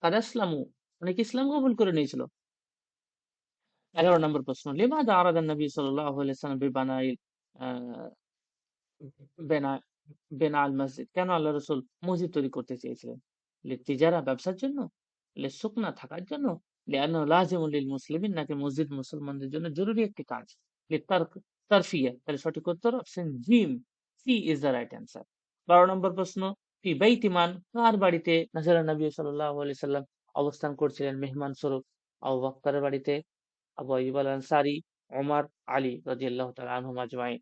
Speaker 1: কাদ আসলামু, অনেক ইসলাম কবুল করে নিয়েছিল। 11 নম্বর প্রশ্ন, লিমাযা আরাদা নবী সাল্লাল্লাহু আলাইহি ওয়াসাল্লাম বিবানাইল আহ বেনা বেনা আল মসজিদ, কেন আল্লাহ রসুল মসজিদ তৈরি করতে চেয়েছিলেন? তিজারা, ব্যবসার জন্য, সুকনা, থাকার জন্য, লাজিমুল লিল মুসলিমিন, নাকি মসজিদ মুসলমানদের জন্য জরুরি একটি কাজ, তারফিয়া। তাহলে সঠিক উত্তর অপশন জিম, C is the right answer. 12 নম্বর প্রশ্ন, ফি বাইতিমান, কার বাড়িতে নাজারা নবী সাল্লাল্লাহু আলাইহি সাল্লাম অবস্থান করছিলেন মেহমান স্বরূপ? আবু বকরের বাড়িতে, আবু আইয়ুব আল আনসারী, ওমর, আলী রাদিয়াল্লাহু তাআলা আনহুম আজমাইন।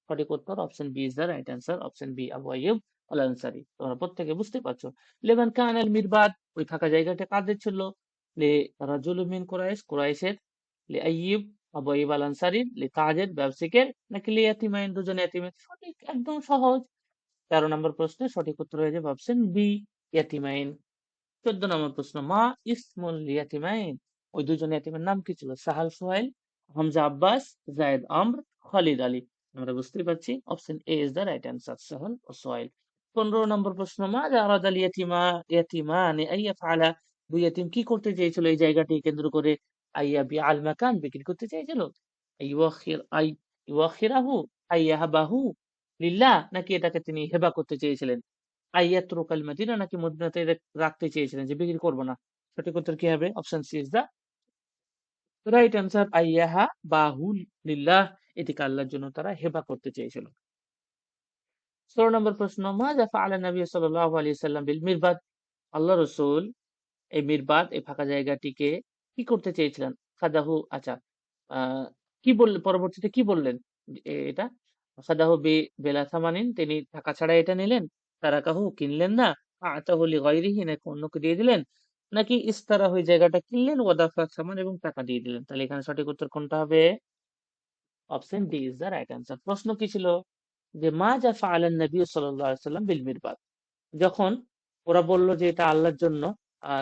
Speaker 1: সঠিক উত্তর option B is the right answer, option B, আবু আইয়ুব আল আনসারী। তোমরা প্রত্যেকে বুঝতে পারছো। লেমান কান আল মিরবাদ, ওই ফাঁকা জায়গাটা কাদের ছিল? লে রাজুল মিন কুরাইশ, কুরাইশের, লে আইয়ুব, আবু আইয়ুব আল আনসারী, লে তাজেদ, ব্যবসায়িকের, নাকি লে ইয়াতিমাইন, দুজন ইয়াতিমের? সঠিক, একদম সহজ। 13 নম্বর প্রশ্নে সঠিক উত্তর হয়ে যাবে অপশন বি, ইয়াতিমাইন। 14 নম্বর প্রশ্ন, মা ইসমুল ইয়াতিমাইন, ওই দুজন ইয়াতিমের নাম কি ছিল? সাহাল, সোহেল, হামজা আব্বাস, জায়েদ আমর, খালিদ আলী। আমরা বুঝতেই পারছি option A is the right answer, সাহাল ও সোহেল। 15 নম্বর প্রশ্ন, মা জারাদ আল ইয়াতিমানে আইয়া ফালা, দুই ইয়াতিম কি করতে চেয়েছিল এই জায়গাটি কেন্দ্র করে? আইয়া বি আল মাকান, বিক্রি করতে চেয়েছিল। ইউখিরাহু, আইয়াহাবাহু লিল্লাহ, নাকি এটাকে তিনি হেবা করতে চেয়েছিলেন। আইয়াত্রুকাল মদিনা, নাকি মদিনাতে রাখতে চেয়েছিলেন, যে বিক্রি করবো না। সঠিক উত্তর কি হবে? Option C is the right answer, আইয়াহা বাহুল লিল্লাহ, এটিকে আল্লাহর জন্য তারা হেবা করতে চেয়েছিল। 16 নম্বর প্রশ্ন, মাযা ফাআলা নবী সাল্লাল্লাহু আলাইহি ওয়াসাল্লাম বিল মিরবাদ, আল্লাহ রাসূল এই মিরবাদ, এই ফাঁকা জায়গাটিকে কি করতে চেয়েছিলেন? খাদাহু, আচ্ছা, আহ কি বললেন পরবর্তীতে, কি বললেন? এটা খাদাহু বেলা থামানিন, তিনি টাকা ছাড়া এটা নিলেন। তারাকাহু, কিনলেন না। আতাহু লিগাইরিহি, নাকি অন্যকে দিয়ে দিলেন। নাকি ইস্তারাহু, ওই জায়গাটা কিনলেন, ওয়াদাফা সামান, এবং টাকা দিয়ে দিলেন। তাহলে এখানে সঠিক উত্তর কোনটা হবে? Option D is the right answer. প্রশ্ন কি ছিল? যে মা যা ফাআলান নবী সাল্লাল্লাহু আলাইহি ওয়াসাল্লাম বিল মিরবাদ, যখন ওরা বলল যে এটা আল্লাহর জন্য,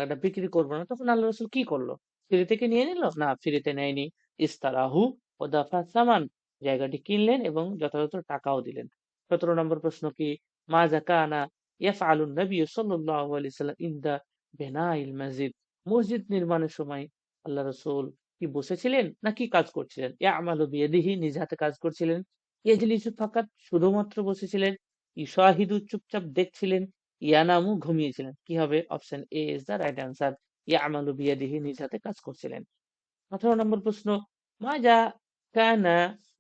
Speaker 1: এটা বিক্রি করবো না, তখন আল্লাহ রসুল কি করলো? ফ্রি থেকে নিয়ে নিল? না, ফ্রিতে নেয়নি। ইস্তারাহু ও দাফা সামান, জায়গাটি কিনলেন এবং যথাযথ টাকাও দিলেন। 17 নম্বর প্রশ্ন কি? মা জাকানা ইয়াফআলুন নবী সাল্লাল্লাহু আলাইহি ওয়াসাল্লাম ইনদা বিনাইল মসজিদ, মসজিদ নির্মাণের সময় আল্লাহ রসুল কি বসেছিলেন না কি কাজ করছিলেন? ইয়ামালু বিয়াদিহি, নিজ হাতে কাজ করছিলেন। ইয়াজলিসু ফাকাত, শুধুমাত্র বসেছিলেন। ইউশাহিদু চুপচাপ দেখছিলেন, ইয়ানামু ঘুমিয়েছিলেন। কি হবে? Option A is the right answer. ইয়ামালু বিয়াদিহি নিজ হাতে কাজ করছিলেন। 18 নম্বর প্রশ্ন, মাজা কানা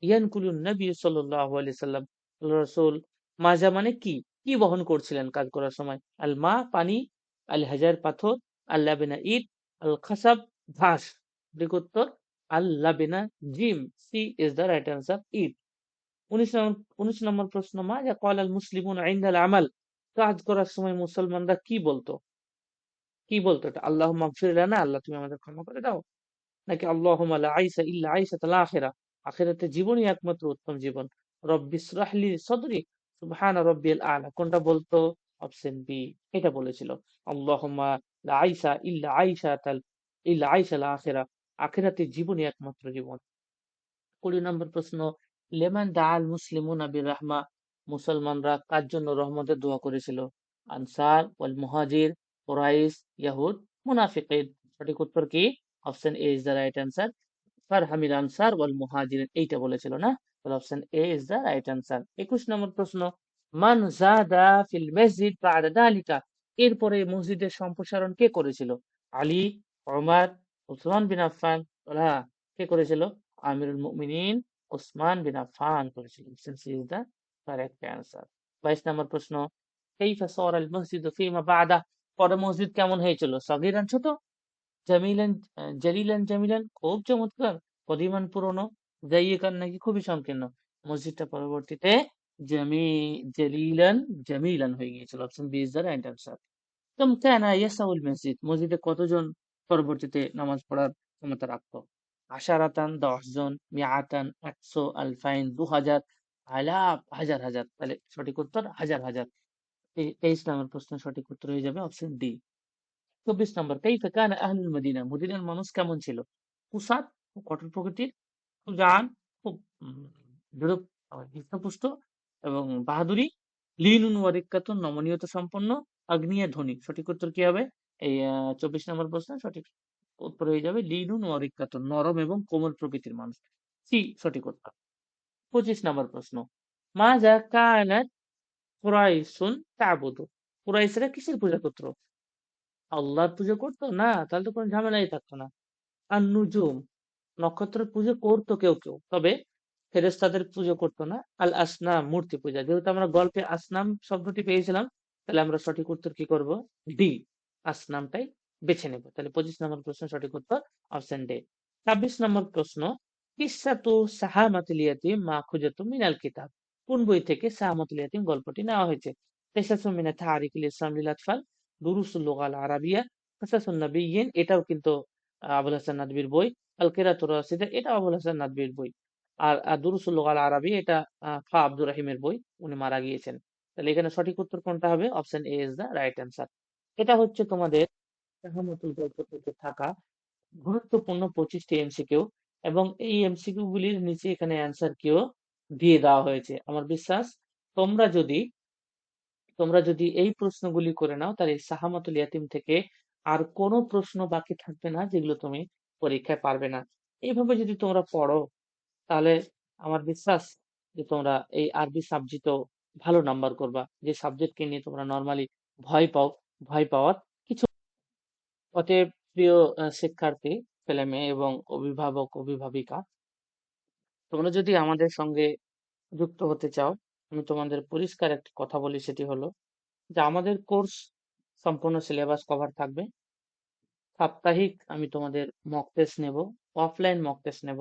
Speaker 1: ইয়ানকুলুন নবী সাল্লাল্লাহু আলাইহি সাল্লাম, আল্লাহর রাসূল মাজা মানে কি কি বহন করছিলেন কাজ করার সময়? আল মা পানি, আল হাজার পাথর, আল লাবিনা ইট, আল খাসাব ঘাস। সঠিক উত্তর আল লাবিনা, জিম, C is the right answer, ইট। 19 নম্বর প্রশ্ন, মাজা ক্বাল আল মুসলিমুন ইনদাল আমাল, কাজ করার সময় মুসলমানরা কি বলতো? কি বলতো এটা? আল্লাহুম্মা গফির লানা, আল্লাহ তুমি আমাদের ক্ষমা করে দাও, নাকি আল্লাহুম্মা লা আইসা ইল্লা আইসাতুল আখিরা, আখিরাতের জীবনই একমাত্র উত্তম জীবন, রব্বি ইশরাহ লি সাদরি, সুবহানা রাব্বিয়াল আ'লা, কোনটা বলতো? অপশন বি এটা বলেছিল। আল্লাহুম্মা লা আইসা ইল্লা আইসাল আখিরা, আখিরাতের জীবনই একমাত্র জীবন। 20 নম্বর প্রশ্ন, লেমান দা আল মুসলিমুনা বির রাহমা, মুসলমানরা কার জন্য রহমতের দোয়া করেছিল? আনসার ওয়াল মুহাজির, কুরাইশ, ইয়াহুদ, মুনাফিকিন। সঠিক উত্তর কি? Option A is the right answer, ফারহামিল আনসার ওয়াল মুহাজিরিন, এইটা বলেছিল না? তাহলে option A is the right answer. 21 নম্বর প্রশ্ন, মান জাদা ফিল মসজিদ বা'দা যালিকা, এরপরে মসজিদের সম্প্রসারণ কে করেছিল? আলী, ওমর, উসমান বিন আফফান, তালহা। কে করেছিল? আমিরুল মুমিনিন উসমান বিন আফফান করেছিল। Option C is the correct answer. 22 নম্বর প্রশ্ন, কাইফা সারা আল মসজিদ ফিমা বা'দা, পরে মসজিদ কেমন হয়েছিল? সগীরান ছোট, জামিলান জালিলান জামিলান খুব চমৎকার, কদিমান পুরনো, জাইয়িকান নাকি খুবই সংকীর্ণ? মসজিদটা পরবর্তীতে জামি জালিলান জামিলান হয়ে গিয়েছিল। Option B is the right answer. কাম কানা ইয়াসাউল মসজিদ, মসজিদে কতজন পরবর্তীতে নামাজ পড়ার ক্ষমতা রাখতো? আশারাতান 10 জন, মিআতান 100, আলফাইন 2000, আলাপ হাজার হাজার। তাহলে সঠিক উত্তর হাজার হাজার। 23 নম্বর প্রশ্ন সঠিক উত্তর হয়ে যাবে অপশন ডি। 24 নম্বর, কাইফা কানা আহলুল মদিনা, মদিনার মানুষ কেমন ছিল? কুসাদ, কঠোর প্রকৃতির, সুজান, খুব দৃঢ় হৃষ্টপুষ্ট এবং বাহাদুরি, লিনুন ওয়ারিক্কাতুন, নমনীয়তা সম্পন্ন, আগ্নেয় ধনী। সঠিক উত্তর কি হবে? এই 24 নম্বর প্রশ্ন সঠিক উত্তর হয়ে যাবে লিনুন ওয়ারিক্কাতুন, নরম এবং কোমল প্রকৃতির মানুষ, সি সঠিক উত্তর। 25 নম্বর প্রশ্ন, মাজা কানাত কুরাইশুন তা'বুদু, কুরাইশরা কিসের পূজা করত? আল্লাহর পুজো করতো না? তাহলে তো কোনো ঝামেলাই থাকতো না। আর নুজুম, নক্ষত্রের পুজো করতো কেউ কেউ, তবে ফেরেশতাদের পুজো করতো না। আল আসনাম, মূর্তি পূজা। যেহেতু আমরা গল্পে আসনাম শব্দটি পেয়েছিলাম, তাহলে আমরা সঠিক উত্তর কি করব? ডি, আসনামটাই বেছে নেব। তাহলে 25 নম্বর প্রশ্ন সঠিক উত্তর অপশন ডি। 26 নম্বর প্রশ্ন, কিসসাতু সাহামাতুল ইয়াতীম মাখুজাতু মিনাল কিতাব, কোন বই থেকে সাহামাতুল ইয়াতীম গল্পটি নেওয়া হয়েছে? কিসাসুম মিনাত তারিকুল ইসলাম লিল আতফাল, দুরুসুল লুগাল আরাবিয়া, কিসাসুন নাবিয়্যিন, এটাও কিন্তু আবুল হাসান নাদবির বই। আল কিরাতুর রাশিদা, এটা আবুল হাসান নাদবির বই। আর দুরুসুল লুগাল আরাবি, এটা ফা আব্দুর রহিমের বই, উনি মারা গিয়েছেন। তাহলে এখানে সঠিক উত্তর কোনটা হবে? Option A is the right answer. এটা হচ্ছে তোমাদের তাহামতুল গল্প থেকে থাকা গুরুত্বপূর্ণ 25টি এমসিকিউ, এবং এই এমসিকিউ গুলির নিচে এখানে অ্যান্সার কিও দিয়ে দেওয়া হয়েছে। আমার বিশ্বাস তোমরা যদি তোমরা যদি এই প্রশ্নগুলি করে নাও, তাহলে এই সাহামাতুল ইয়াতিম থেকে আর কোনো প্রশ্ন বাকি থাকবে না যেগুলো তুমি পরীক্ষায় পারবে না। এইভাবে যদি তোমরা পড়ো, তাহলে আমার বিশ্বাস যে তোমরা এই আরবি সাবজেক্টেও ভালো নাম্বার করবা। যে সাবজেক্টকে নিয়ে তোমরা নর্মালি ভয় পাও, ভয় পাওয়ার কিছু। অতএব প্রিয় শিক্ষার্থী, ছেলেমেয়ে এবং অভিভাবক অভিভাবিকা, তোমরা যদি আমাদের সঙ্গে যুক্ত হতে চাও, আমি তোমাদের পরিষ্কার একটা কথা বলি, সেটি হলো যে আমাদের কোর্স সম্পূর্ণ সিলেবাস কভার থাকবে। সাপ্তাহিক আমি তোমাদের মক টেস্ট নেব, অফলাইন মক টেস্ট নেব,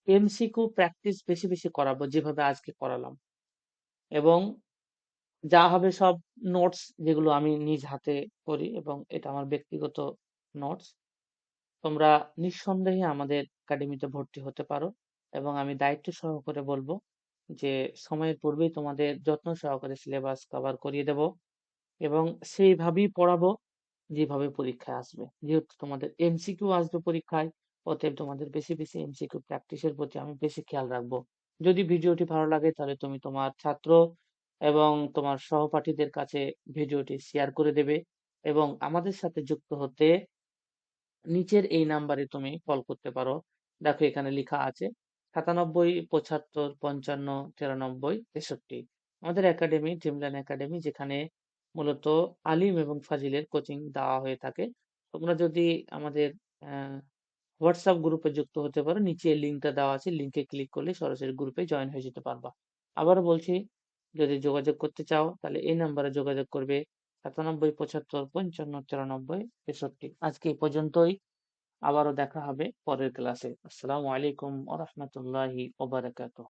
Speaker 1: এমসিকিউ প্র্যাকটিস বেশি বেশি করাবো যেভাবে আজকে করালাম, এবং যা হবে সব নোটস যেগুলো আমি নিজ হাতে করি, এবং এটা আমার ব্যক্তিগত নোটস। তোমরা নিঃসন্দেহে আমাদের একাডেমিতে ভর্তি হতে পারো, এবং আমি দায়িত্ব সহকারে বলবো যে সময়ের পূর্বেই তোমাদের যত্ন সহকারে সিলেবাস কভার করিয়ে দেব, এবং সেইভাবেই পড়াবো যেভাবে পরীক্ষায় আসবে। যেহেতু তোমাদের এমসিকিউ আসবে পরীক্ষায়, অতএব তোমাদের বেশি বেশি এমসিকিউ প্র্যাকটিসের প্রতি আমি বেশি খেয়াল রাখবো। যদি ভিডিওটি ভালো লাগে, তাহলে তুমি তোমার ছাত্র এবং তোমার সহপাঠীদের কাছে ভিডিওটি শেয়ার করে দেবে, এবং আমাদের সাথে যুক্ত হতে নিচের এই নাম্বারে তুমি কল করতে পারো। দেখো এখানে লেখা আছে 97 75 55 93 63। আমাদের একাডেমি ড্রিমল্যান্ড একাডেমি, যেখানে মূলত আলিম এবং ফাজিলের কোচিং দেওয়া হয়ে থাকে। তোমরা যদি আমাদের হোয়াটসঅ্যাপ গ্রুপে যুক্ত হতে পারো, নিচে লিঙ্কটা দেওয়া আছে, লিঙ্কে ক্লিক করলে সরাসরি গ্রুপে জয়েন হয়ে যেতে পারবা। আবারও বলছি, যদি যোগাযোগ করতে চাও তাহলে এই নাম্বারে যোগাযোগ করবে, 97 75 55 94 63। আজকে এই পর্যন্তই, আবারও দেখা হবে পরের ক্লাসে। আসসালামু আলাইকুম ওয়া রাহমাতুল্লাহি ওয়া বারাকাতুহু।